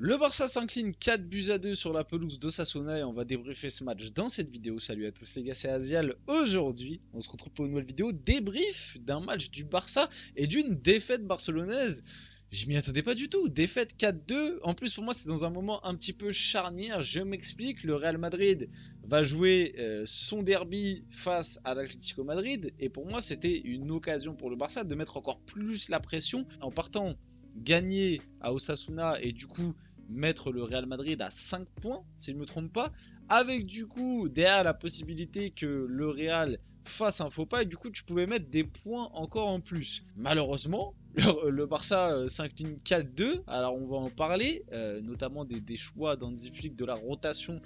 Le Barça s'incline 4 buts à 2 sur la pelouse d'Osasuna et on va débriefer ce match dans cette vidéo. Salut à tous les gars, c'est Azial. Aujourd'hui, on se retrouve pour une nouvelle vidéo débrief d'un match du Barça et d'une défaite barcelonaise. Je m'y attendais pas du tout, défaite 4-2. En plus pour moi c'est dans un moment un petit peu charnière. Je m'explique, le Real Madrid va jouer son derby face à l'Atlético Madrid et pour moi c'était une occasion pour le Barça de mettre encore plus la pression en partant gagner à Osasuna et du coup mettre le Real Madrid à 5 points, si je ne me trompe pas, avec du coup derrière la possibilité que le Real fasse un faux pas et du coup tu pouvais mettre des points encore en plus. Malheureusement, le Barça s'incline 4-2, alors on va en parler, notamment des choix d'Hansi Flick, de la rotation.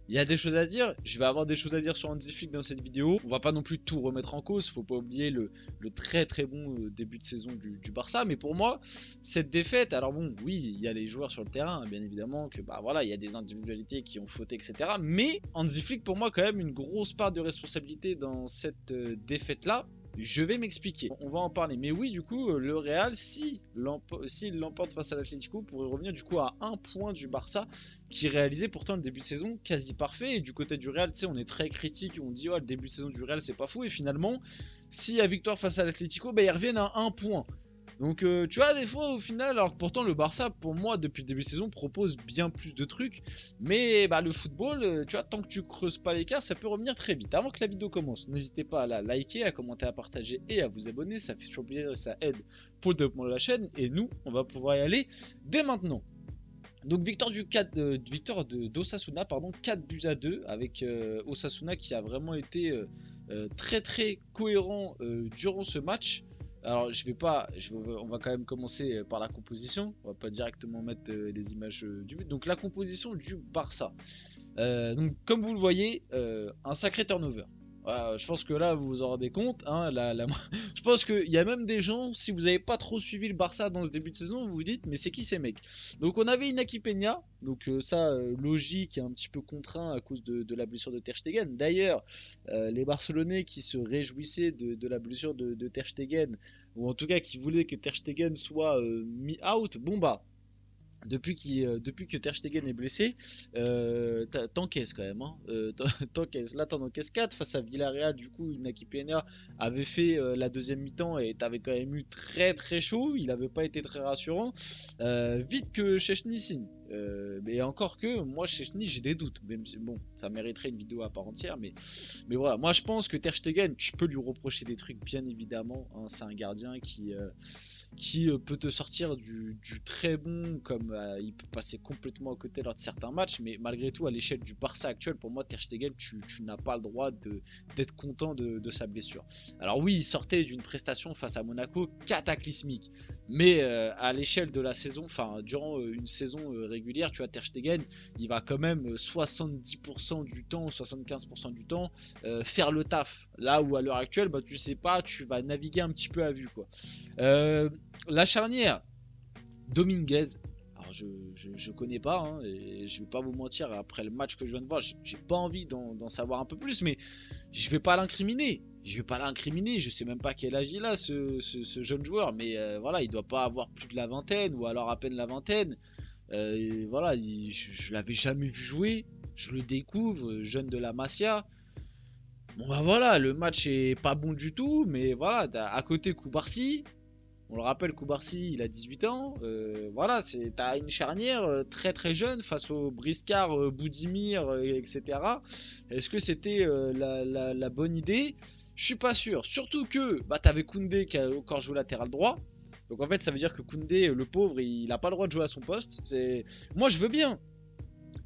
Il y a des choses à dire, je vais avoir des choses à dire sur Hansi Flick dans cette vidéo. On va pas non plus tout remettre en cause, faut pas oublier le très très bon début de saison du Barça, mais pour moi, cette défaite, alors bon, oui, il y a les joueurs sur le terrain, bien évidemment, que bah voilà, il y a des individualités qui ont fauté, etc. Mais Hansi Flick, pour moi, quand même une grosse part de responsabilité dans cette défaite-là. Je vais m'expliquer, on va en parler. Mais oui, du coup, le Real, s'il l'emporte face à l'Atlético, pourrait revenir du coup à 1 point du Barça, qui réalisait pourtant le début de saison quasi parfait. Et du côté du Real, tu sais, on est très critique, on dit, ouais, le début de saison du Real, c'est pas fou. Et finalement, s'il y a victoire face à l'Atlético, bah, ils reviennent à 1 point. Donc tu vois, des fois au final, alors que pourtant le Barça pour moi depuis le début de saison propose bien plus de trucs, mais bah, le football, tu vois, tant que tu creuses pas l'écart, ça peut revenir très vite. Avant que la vidéo commence, n'hésitez pas à la liker, à commenter, à partager et à vous abonner, ça fait toujours plaisir et ça aide pour le développement de la chaîne, et nous on va pouvoir y aller dès maintenant. Donc victoire d'Osasuna, pardon, 4 buts à 2 avec Osasuna qui a vraiment été très très cohérent durant ce match. Alors on va quand même commencer par la composition, on va pas directement mettre les images du but. Donc la composition du Barça. Donc comme vous le voyez, un sacré turnover. Je pense que là vous vous en rendez compte, hein, je pense qu'il y a même des gens, si vous n'avez pas trop suivi le Barça dans ce début de saison, vous vous dites mais c'est qui ces mecs? Donc on avait Inaki Peña, donc ça logique et un petit peu contraint à cause de la blessure de Ter Stegen. D'ailleurs les Barcelonais qui se réjouissaient de la blessure de Ter Stegen, ou en tout cas qui voulaient que Ter Stegen soit mis out, bon bah depuis que Ter Stegen est blessé, t'encaisses quand même. Hein. T'encaisses. Là, t'en encaisses 4 face à Villarreal. Du coup, Inaki Peña avait fait la deuxième mi-temps et t'avais quand même eu très très chaud. Il n'avait pas été très rassurant. Vite que Szczęsny signe. Mais encore que, moi, Szczęsny, j'ai des doutes. Même si, bon, ça mériterait une vidéo à part entière. Mais voilà, moi, je pense que Ter Stegen, tu peux lui reprocher des trucs, bien évidemment. Hein, c'est un gardien qui peut te sortir du très bon, comme il peut passer complètement à côté lors de certains matchs, mais malgré tout à l'échelle du Barça actuel, pour moi Ter Stegen, tu n'as pas le droit d'être content de sa blessure. Alors oui, il sortait d'une prestation face à Monaco cataclysmique, mais à l'échelle de la saison, enfin durant une saison régulière, tu vois, Ter Stegen, il va quand même 70% du temps, 75% du temps faire le taf, là où à l'heure actuelle, bah, tu sais pas, tu vas naviguer un petit peu à vue, quoi. La charnière, Dominguez. Alors je connais pas, hein, et je vais pas vous mentir, après le match que je viens de voir, j'ai pas envie d'en savoir un peu plus, mais je vais pas l'incriminer. Je sais même pas quel âge il a ce jeune joueur, mais voilà, il doit pas avoir plus de la vingtaine, ou alors à peine la vingtaine. Voilà, je l'avais jamais vu jouer, je le découvre, jeune de la Masia. Bon bah voilà, le match est pas bon du tout, mais voilà, à côté Koubarsi. On le rappelle, Koubarsi, il a 18 ans. Voilà, t'as une charnière très très jeune face au Briscard, Boudimir, etc. Est-ce que c'était la bonne idée? Je suis pas sûr. Surtout que bah, t'avais Koundé qui a encore joué latéral droit. Donc en fait, ça veut dire que Koundé, le pauvre, il a pas le droit de jouer à son poste. Moi, je veux bien.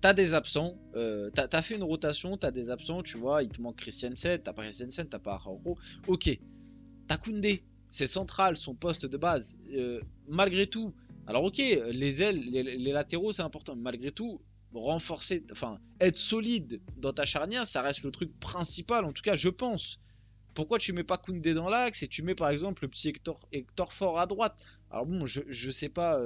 T'as des absents, t'as fait une rotation, t'as des absents, tu vois, il te manque Christiansen, t'as pas Christiansen, t'as pas Araujo. Ok, t'as Koundé. C'est central, son poste de base. Malgré tout, alors ok, les ailes, les latéraux, c'est important. Mais malgré tout, renforcer, enfin, être solide dans ta charnière, ça reste le truc principal, en tout cas, je pense. Pourquoi tu mets pas Koundé dans l'axe et tu mets par exemple le petit Hector Fort à droite? Alors bon, je sais pas,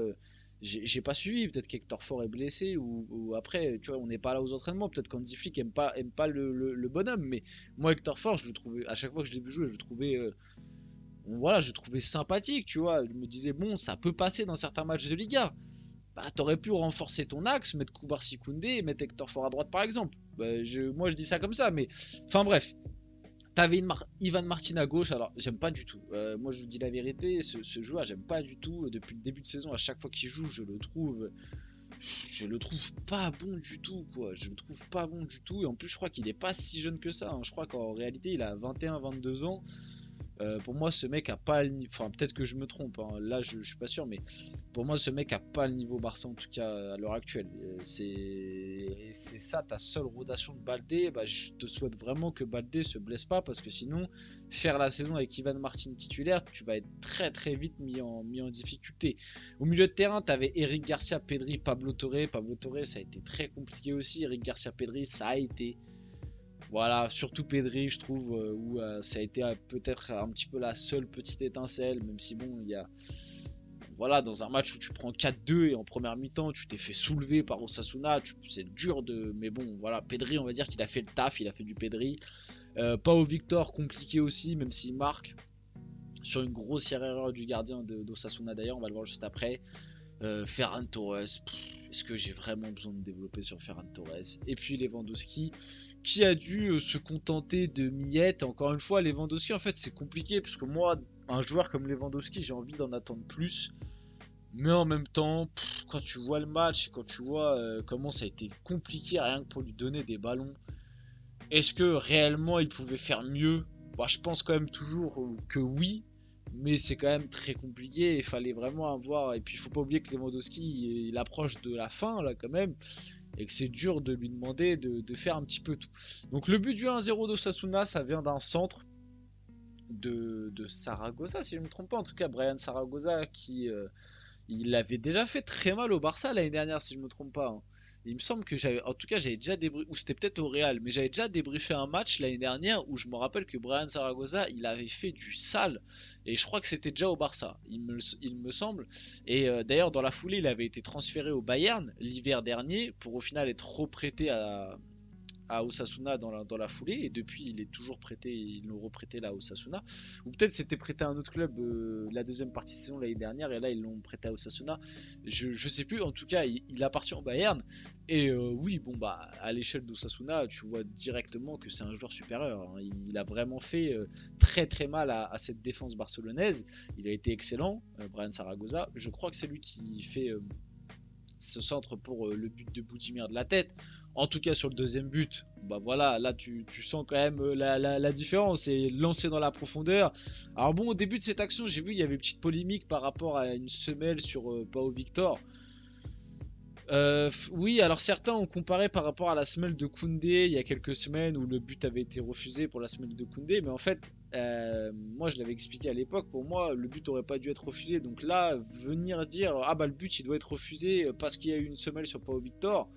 j'ai pas suivi, peut-être qu'Hector Fort est blessé ou après, tu vois, on n'est pas là aux entraînements, peut-être qu'Hansi Flick aime pas le bonhomme, mais moi Hector Fort, je le trouvais, à chaque fois que je l'ai vu jouer, je le trouvais voilà, je trouvais sympathique, tu vois. Je me disais, bon, ça peut passer dans certains matchs de Liga. bah, t'aurais pu renforcer ton axe, mettre Koubarsi Koundé et mettre Hector Fort à droite par exemple. Bah, moi je dis ça comme ça, mais enfin bref. T'avais Ivan Martin à gauche, alors j'aime pas du tout. Moi je vous dis la vérité, ce joueur j'aime pas du tout. Depuis le début de saison, à chaque fois qu'il joue, je le trouve pas bon du tout, quoi. Je le trouve pas bon du tout. Et en plus, je crois qu'il est pas si jeune que ça, hein. Je crois qu'en réalité, il a 21-22 ans. Pour moi, ce mec a pas le niveau. Enfin, peut-être que je me trompe, hein. Là, je suis pas sûr, mais pour moi, ce mec a pas le niveau Barça en tout cas à l'heure actuelle. C'est ça ta seule rotation de Baldé. Bah, je te souhaite vraiment que Baldé se blesse pas parce que sinon, faire la saison avec Ivan Martin titulaire, tu vas être très très vite mis en difficulté. Au milieu de terrain, tu avais Eric Garcia, Pedri, Pablo Torre. Pablo Torre, ça a été très compliqué aussi. Eric Garcia, Pedri, ça a été. Voilà, surtout Pedri, je trouve, où ça a été peut-être un petit peu la seule petite étincelle, même si bon, il y a... Voilà, dans un match où tu prends 4-2 et en première mi-temps, tu t'es fait soulever par Osasuna, c'est dur de... Mais bon, voilà, Pedri, on va dire qu'il a fait le taf, il a fait du Pedri. Pau Victor, compliqué aussi, même s'il marque. Sur une grossière erreur du gardien d'Osasuna d'ailleurs, on va le voir juste après. Ferran Torres, est-ce que j'ai vraiment besoin de développer sur Ferran Torres? Et puis Lewandowski, qui a dû se contenter de miettes. Encore une fois, Lewandowski, en fait, c'est compliqué, parce que moi, un joueur comme Lewandowski, j'ai envie d'en attendre plus. Mais en même temps, quand tu vois le match, quand tu vois comment ça a été compliqué rien que pour lui donner des ballons, est-ce que réellement il pouvait faire mieux? Bah, je pense quand même toujours que oui, mais c'est quand même très compliqué. Il fallait vraiment avoir. Et puis il faut pas oublier que Lewandowski il approche de la fin là quand même, et que c'est dur de lui demander de faire un petit peu tout. Donc le but du 1-0 d'Osasuna, ça vient d'un centre de Saragossa, si je ne me trompe pas. En tout cas, Brian Saragossa qui il avait déjà fait très mal au Barça l'année dernière, si je me trompe pas, hein. Il me semble que en tout cas, j'avais déjà débriefé, ou c'était peut-être au Real, mais j'avais déjà débriefé un match l'année dernière où je me rappelle que Brian Zaragoza, il avait fait du sale, et je crois que c'était déjà au Barça, il me semble. Et d'ailleurs, dans la foulée, il avait été transféré au Bayern l'hiver dernier pour au final être reprêté à Osasuna dans la foulée, et depuis il est toujours prêté, ils l'ont reprêté là à Osasuna, ou peut-être c'était prêté à un autre club la deuxième partie de saison l'année dernière, et là ils l'ont prêté à Osasuna, je sais plus. En tout cas il appartient au Bayern, et oui bon bah à l'échelle d'Osasuna tu vois directement que c'est un joueur supérieur, hein. Il a vraiment fait très très mal à cette défense barcelonaise. Il a été excellent, Brian Zaragoza. Je crois que c'est lui qui fait ce centre pour le but de Boudimir de la tête. En tout cas sur le deuxième but, bah voilà, là tu sens quand même la différence, c'est lancé dans la profondeur. Alors bon, au début de cette action, j'ai vu il y avait une petite polémique par rapport à une semelle sur Pau Victor. Oui, alors certains ont comparé par rapport à la semelle de Koundé il y a quelques semaines où le but avait été refusé pour la semelle de Koundé, mais en fait, moi je l'avais expliqué à l'époque, pour moi le but aurait pas dû être refusé. Donc là, venir dire ah bah le but il doit être refusé parce qu'il y a eu une semelle sur Pau Victor,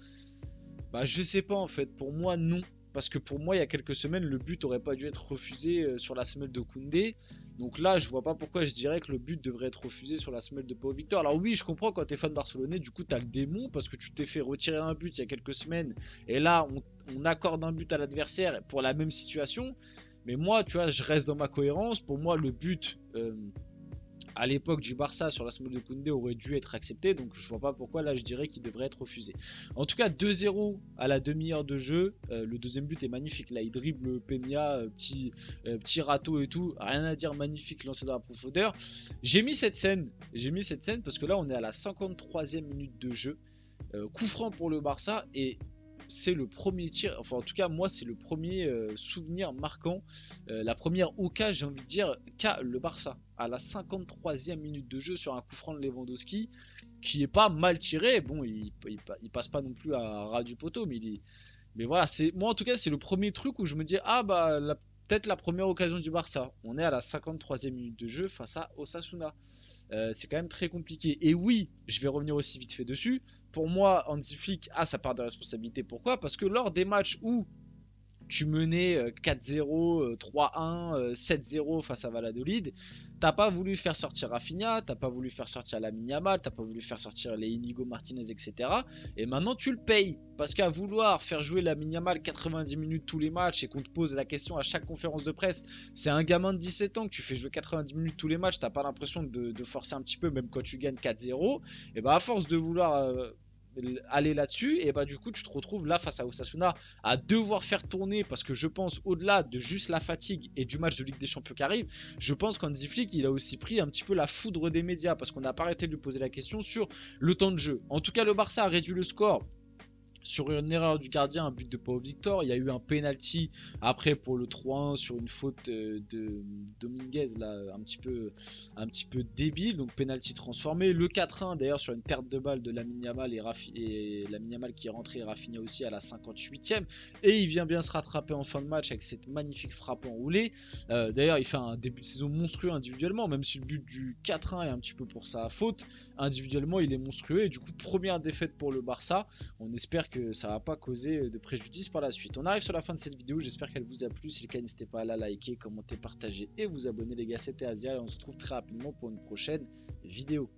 bah je sais pas en fait, pour moi non. Parce que pour moi, il y a quelques semaines, le but aurait pas dû être refusé sur la semelle de Koundé. Donc là, je vois pas pourquoi je dirais que le but devrait être refusé sur la semelle de Pau Victor. Alors oui, je comprends quand t'es fan barcelonais, du coup t'as le démon parce que tu t'es fait retirer un but il y a quelques semaines. Et là, on accorde un but à l'adversaire pour la même situation. Mais moi, tu vois, je reste dans ma cohérence. Pour moi, le but à l'époque du Barça sur la semelle de Koundé aurait dû être accepté, donc je vois pas pourquoi là je dirais qu'il devrait être refusé. En tout cas 2-0 à la demi-heure de jeu, le deuxième but est magnifique, là il dribble Peña, petit râteau et tout, rien à dire, magnifique, lancé dans la profondeur. J'ai mis cette scène parce que là on est à la 53e minute de jeu, coup franc pour le Barça, et c'est le premier tir, enfin en tout cas moi c'est le premier souvenir marquant, la première occasion j'ai envie de dire qu'a le Barça à la 53e minute de jeu sur un coup franc de Lewandowski qui est pas mal tiré. Bon il passe pas non plus à ras du poteau, mais voilà, c'est moi en tout cas c'est le premier truc où je me dis ah bah peut-être la première occasion du Barça. On est à la 53e minute de jeu face à Osasuna. C'est quand même très compliqué. Et oui, je vais revenir aussi vite fait dessus. Pour moi, Hansi Flick a sa part de responsabilité. Pourquoi? Parce que lors des matchs où tu menais 4-0, 3-1, 7-0 face à Valladolid. T'as pas voulu faire sortir Rafinha, t'as pas voulu faire sortir Lamine Yamal, t'as pas voulu faire sortir les Inigo Martinez, etc. Et maintenant tu le payes. Parce qu'à vouloir faire jouer Lamine Yamal 90 minutes tous les matchs et qu'on te pose la question à chaque conférence de presse, c'est un gamin de 17 ans que tu fais jouer 90 minutes tous les matchs, t'as pas l'impression de forcer un petit peu, même quand tu gagnes 4-0. Et bah à force de vouloir aller là-dessus, et bah du coup tu te retrouves là face à Osasuna à devoir faire tourner, parce que je pense au-delà de juste la fatigue et du match de Ligue des Champions qui arrive, je pense qu'Hansi Flick il a aussi pris un petit peu la foudre des médias, parce qu'on n'a pas arrêté de lui poser la question sur le temps de jeu. En tout cas le Barça a réduit le score sur une erreur du gardien, un but de Pau Victor. Il y a eu un penalty après pour le 3-1 sur une faute de Dominguez là, un petit peu débile, donc penalty transformé. Le 4-1 d'ailleurs sur une perte de balle de Lamine Yamal et Lamine Yamal qui est rentré, et Rafinha aussi à la 58e, et il vient bien se rattraper en fin de match avec cette magnifique frappe enroulée. D'ailleurs il fait un début de saison monstrueux individuellement, même si le but du 4-1 est un petit peu pour sa faute, individuellement il est monstrueux, et du coup première défaite pour le Barça. On espère que ça va pas causer de préjudice par la suite. On arrive sur la fin de cette vidéo, j'espère qu'elle vous a plu. Si c'est le cas, n'hésitez pas à la liker, commenter, partager et vous abonner les gars. C'était Asia et on se retrouve très rapidement pour une prochaine vidéo.